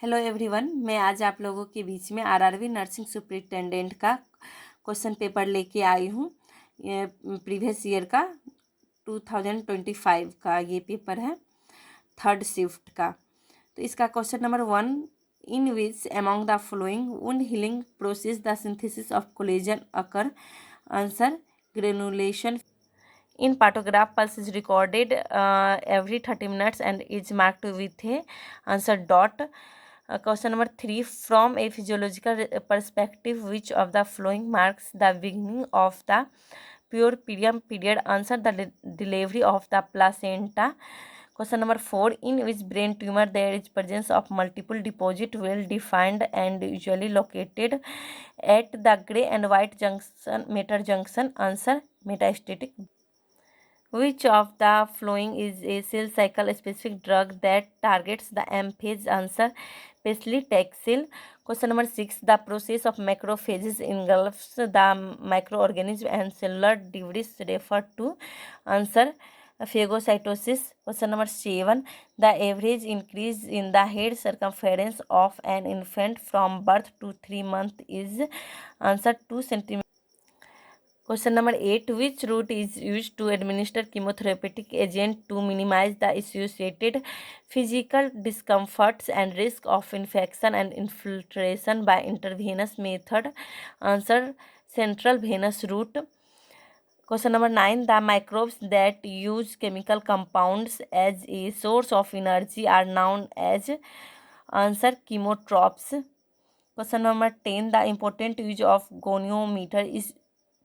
Hello everyone, मैं आज आप लोगों के बीच में आरआरबी नर्सिंग सुपरिटेंडेंट का क्वेश्चन पेपर लेके आई हूँ। ये प्रीवियस ईयर का 2025 का ये पेपर है, थर्ड शिफ्ट का। तो इसका question number 1, in which among the following wound healing process the synthesis of collagen occur? Answer granulation. In partograph, pulse is recorded every 30 minutes and is marked with a answer dot. Question number 3, from a physiological perspective, which of the following marks the beginning of the puerperium period? Answer the delivery of the placenta. Question number 4, in which brain tumor there is presence of multiple deposit well defined and usually located at the gray and white junction matter junction? Answer metastatic. Which of the following is a cell cycle specific drug that targets the M phase? Answer paclitaxel. Question number 6. The process of macrophages engulfs the microorganism and cellular debris referred to. Answer phagocytosis. Question number 7. The average increase in the head circumference of an infant from birth to 3 months is. Answer 2 centimeters. Question number 8. Which route is used to administer chemotherapeutic agent to minimize the associated physical discomforts and risk of infection and infiltration by intravenous method? Answer central venous route. Question number 9. The microbes that use chemical compounds as a source of energy are known as. Answer chemotrophs. Question number 10. The important use of goniometer is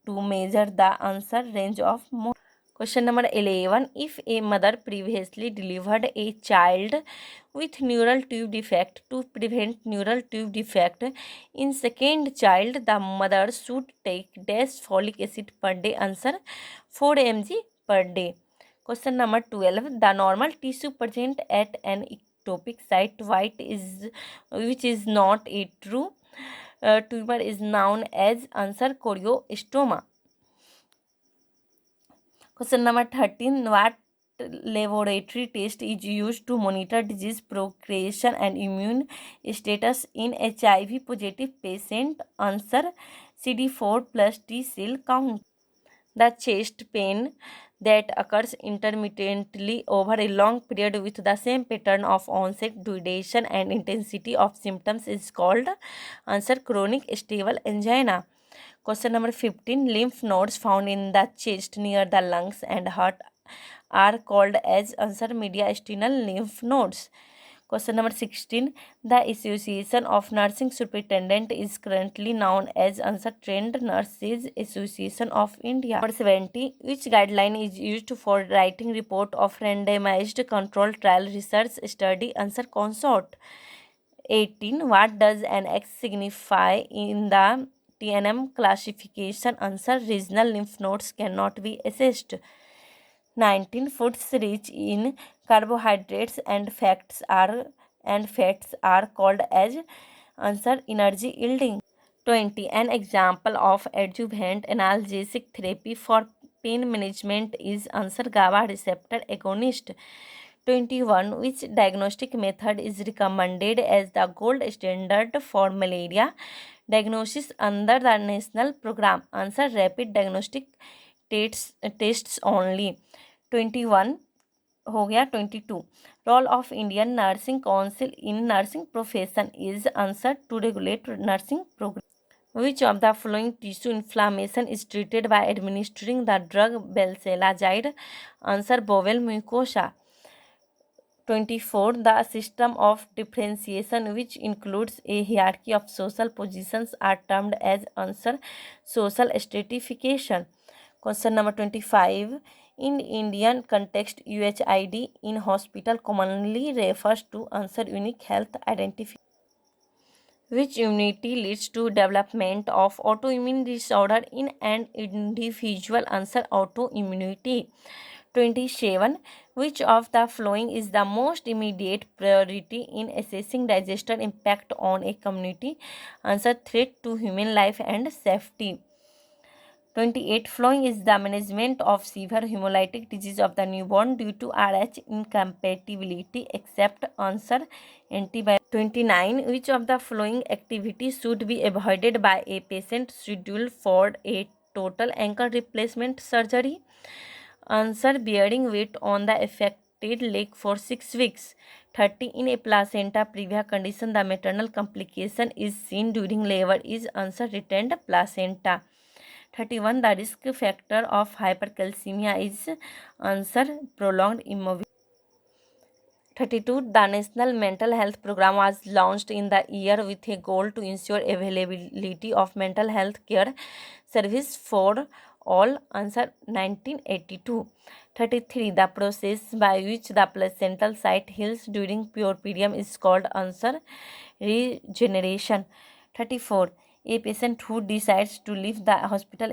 to measure the answer range of more. Question number 11. If a mother previously delivered a child with neural tube defect, to prevent neural tube defect in second child, the mother should take dash folic acid per day. Answer 4 mg per day. Question number 12. The normal tissue present at an ectopic site which is not a true tumor is known as. Answer choriostoma. Question number 13. What laboratory test is used to monitor disease progression and immune status in HIV positive patient? Answer CD4 plus T cell count. The chest pain that occurs intermittently over a long period with the same pattern of onset, duration, and intensity of symptoms is called. Answer chronic stable angina. Question number 15. Lymph nodes found in the chest near the lungs and heart are called as. Answer mediastinal lymph nodes. Question number 16. The Association of Nursing Superintendent is currently known as. Answer Trained Nurses Association of India. Number 70. Which guideline is used for writing report of randomized control trial research study? Answer Consort. 18. What does an X signify in the TNM classification? Answer regional lymph nodes cannot be assessed. 19. Foods rich in carbohydrates and fats are called as. Answer energy yielding. 20. An example of adjuvant analgesic therapy for pain management is. Answer GABA receptor agonist. 21. Which diagnostic method is recommended as the gold standard for malaria diagnosis under the national program? Answer rapid diagnostic tests only. 21 हो गया. 22. Role of Indian nursing council in nursing profession is. Answer to regulate nursing program. Which of the following tissue inflammation is treated by administering the drug Belcelazide? Answer bowel mucosa. 24. The system of differentiation which includes a hierarchy of social positions are termed as. Answer social stratification. Question number 25. In Indian context, UHID in hospital commonly refers to. Answer unique health identification. Which immunity leads to development of autoimmune disorder in an individual? Answer autoimmunity. 27. Which of the following is the most immediate priority in assessing disaster impact on a community? Answer threat to human life and safety. 28. Following is the management of severe hemolytic disease of the newborn due to RH incompatibility except. Answer antibiotic. 29. Which of the following activities should be avoided by a patient scheduled for a total ankle replacement surgery? Answer: bearing weight on the affected leg for 6 weeks. 30. In a placenta previa condition, the maternal complication is seen during labor is answer: retained placenta. 31. The risk factor of hypercalcemia is answer: prolonged immobility. 32. The National Mental Health Program was launched in the year with a goal to ensure availability of mental health care service for all. Answer: 1982. 33. The process by which the placental site heals during puerperium is called answer: regeneration. 34. A patient who decides to leave the hospital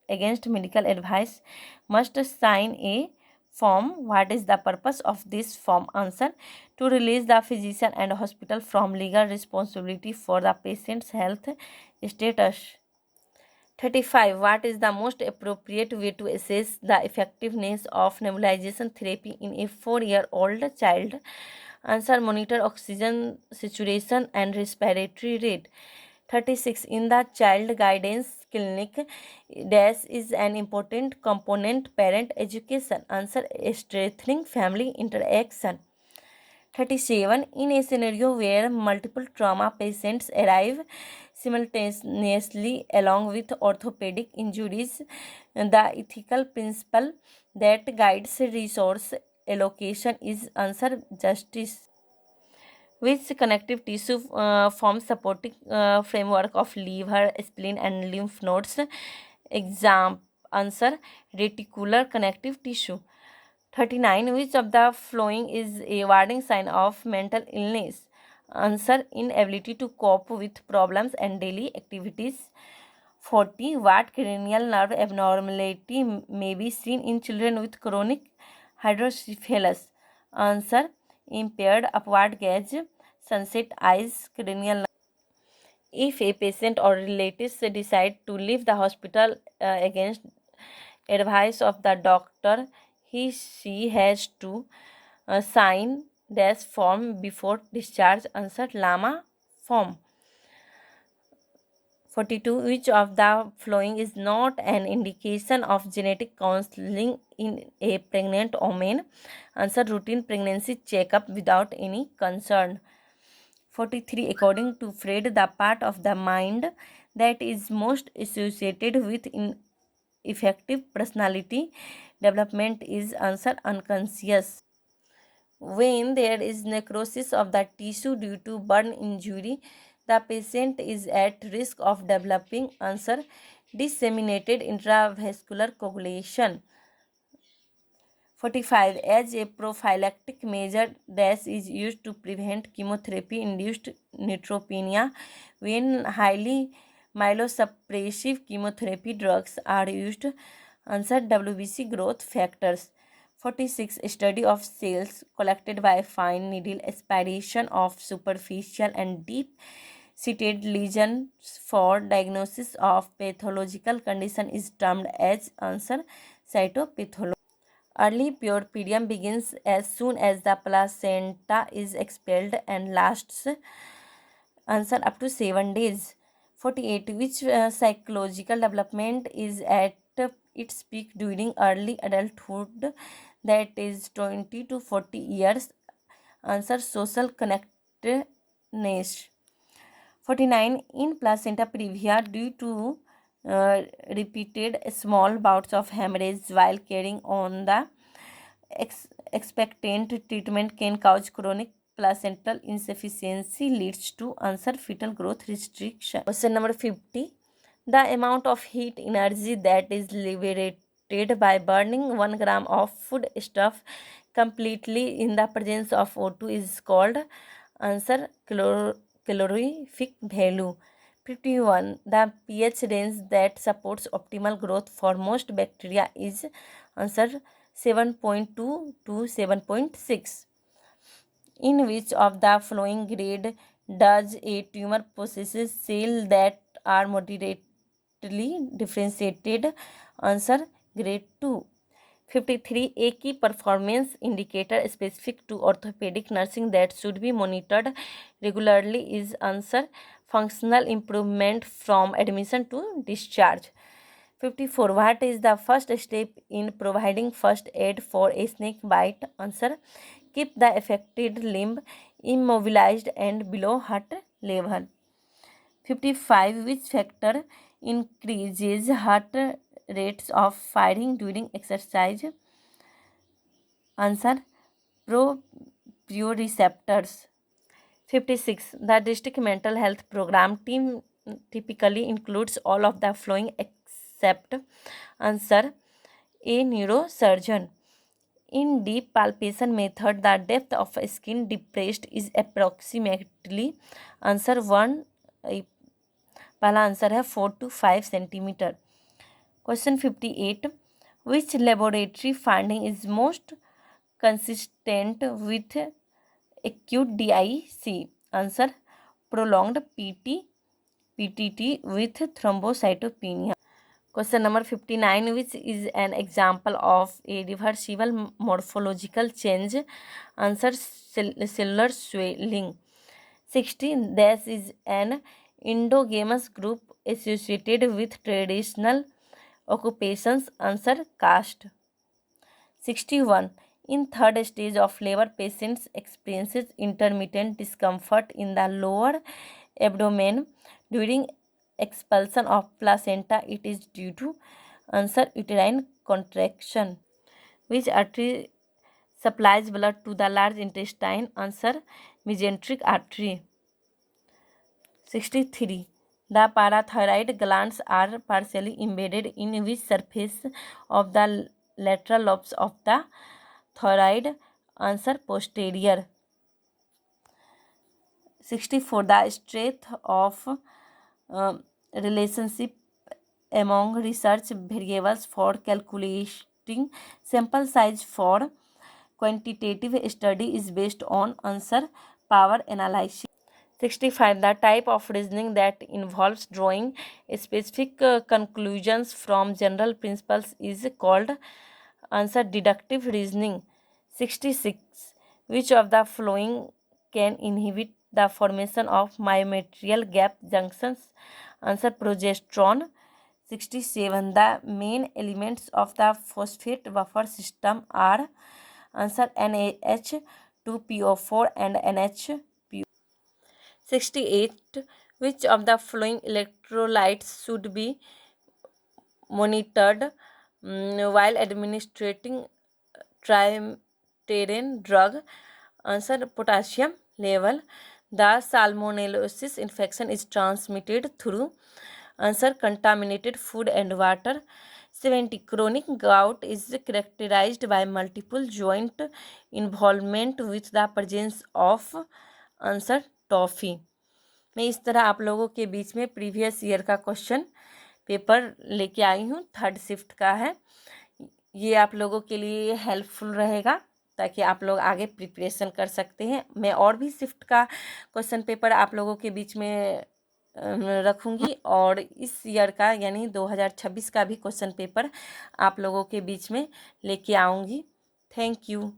against medical advice must sign a form. What is the purpose of this form? Answer: to release the physician and hospital from legal responsibility for the patient's health status. 35. What is the most appropriate way to assess the effectiveness of nebulization therapy in a 4-year-old child? Answer: monitor oxygen saturation and respiratory rate. 36. In the child guidance clinic, dash is an important component parent education. Answer: strengthening family interaction. 37. In a scenario where multiple trauma patients arrive simultaneously along with orthopedic injuries, the ethical principle that guides resource allocation is answer: justice. Which connective tissue forms supporting framework of liver, spleen, and lymph nodes? Exam answer: reticular connective tissue. 39. Which of the following is a warning sign of mental illness? Answer: inability to cope with problems and daily activities. 40. What cranial nerve abnormality may be seen in children with chronic hydrocephalus? Answer: impaired upward gaze, sunset eyes, cranial nerve. If a patient or relatives decide to leave the hospital against advice of the doctor, she has to sign dash form before discharge. Answer: Lama form. 42. Which of the following is not an indication of genetic counseling in a pregnant woman? Answer: routine pregnancy checkup without any concern. 43. According to Freud, the part of the mind that is most associated with effective personality development is answer: unconscious. When there is necrosis of the tissue due to burn injury, the patient is at risk of developing answer: disseminated intravascular coagulation. 45. As a prophylactic measure, dash is used to prevent chemotherapy-induced neutropenia when highly myelosuppressive chemotherapy drugs are used. Answer: WBC growth factors. 46. Study of cells collected by fine needle aspiration of superficial and deep-seated lesions for diagnosis of pathological condition is termed as answer: cytopathology. Early puerperium begins as soon as the placenta is expelled and lasts answer: up to 7 days. 48. Which psychological development is at its peak during early adulthood, that is 20 to 40 years? Answer: social connectedness. 49. In placenta previa, due to repeated small bouts of hemorrhage while carrying on, the expectant treatment can cause chronic placental insufficiency, leads to answer: fetal growth restriction. Question number 50. The amount of heat energy that is liberated by burning 1 gram of food stuff completely in the presence of O2 is called answer: calorific value. 51. The pH range that supports optimal growth for most bacteria is answer: 7.2 to 7.6. In which of the following grade does a tumor possess cells that are moderately differentiated? Answer: grade 2. 53. A key performance indicator specific to orthopedic nursing that should be monitored regularly is answer functional improvement from admission to discharge. 54. What is the first step in providing first aid for a snake bite? Answer. Keep the affected limb immobilized and below heart level. 55. Which factor increases heart rates of firing during exercise? Answer. Proprioceptors. 56. The district mental health program team typically includes all of the following except answer a neurosurgeon. In deep palpation method, the depth of skin depressed is approximately answer 1 पहला answer है 4 to 5 centimetre. Question 58. Which laboratory finding is most consistent with acute DIC? Answer. Prolonged PTT with thrombocytopenia. Question number 59. Which is an example of a reversible morphological change? Answer. Cellular swelling. 60. This is an endogamous group associated with traditional occupations. Answer. Caste. 61. In third stage of labor, patients experiences intermittent discomfort in the lower abdomen during expulsion of placenta. It is due to answer uterine contraction. Which artery supplies blood to the large intestine? Answer. Mesenteric artery. 63. The parathyroid glands are partially embedded in which surface of the lateral lobes of the thyroid? Answer. Posterior. 64. The strength of relationship among research variables for calculating sample size for quantitative study is based on answer. Power analysis. 65. The type of reasoning that involves drawing specific conclusions from general principles is called answer. Deductive reasoning. 66. Which of the following can inhibit the formation of myometrial gap junctions? Answer. Progesterone. 67. The main elements of the phosphate buffer system are answer. NaH2PO4 and NH. 68. Which of the following electrolytes should be monitored while administering trimethoprim drug? Answer. Potassium level. The salmonellosis infection is transmitted through answer. Contaminated food and water. 70. Chronic gout is characterized by multiple joint involvement with the presence of answer. Toffee. मैं इस तरह आप लोगों के बीच में previous year का question paper लेके आई हूँ. थर्ड शिफ्ट का है. ये आप लोगों के लिए हेल्पफुल रहेगा ताकि आप लोग आगे प्रिपरेशन कर सकते हैं. मैं और भी शिफ्ट का क्वेश्चन पेपर आप लोगों के बीच में रखूँगी और इस ईयर का यानी 2026 का भी क्वेश्चन पेपर आप लोगों के बीच में लेके आऊँगी. Thank you.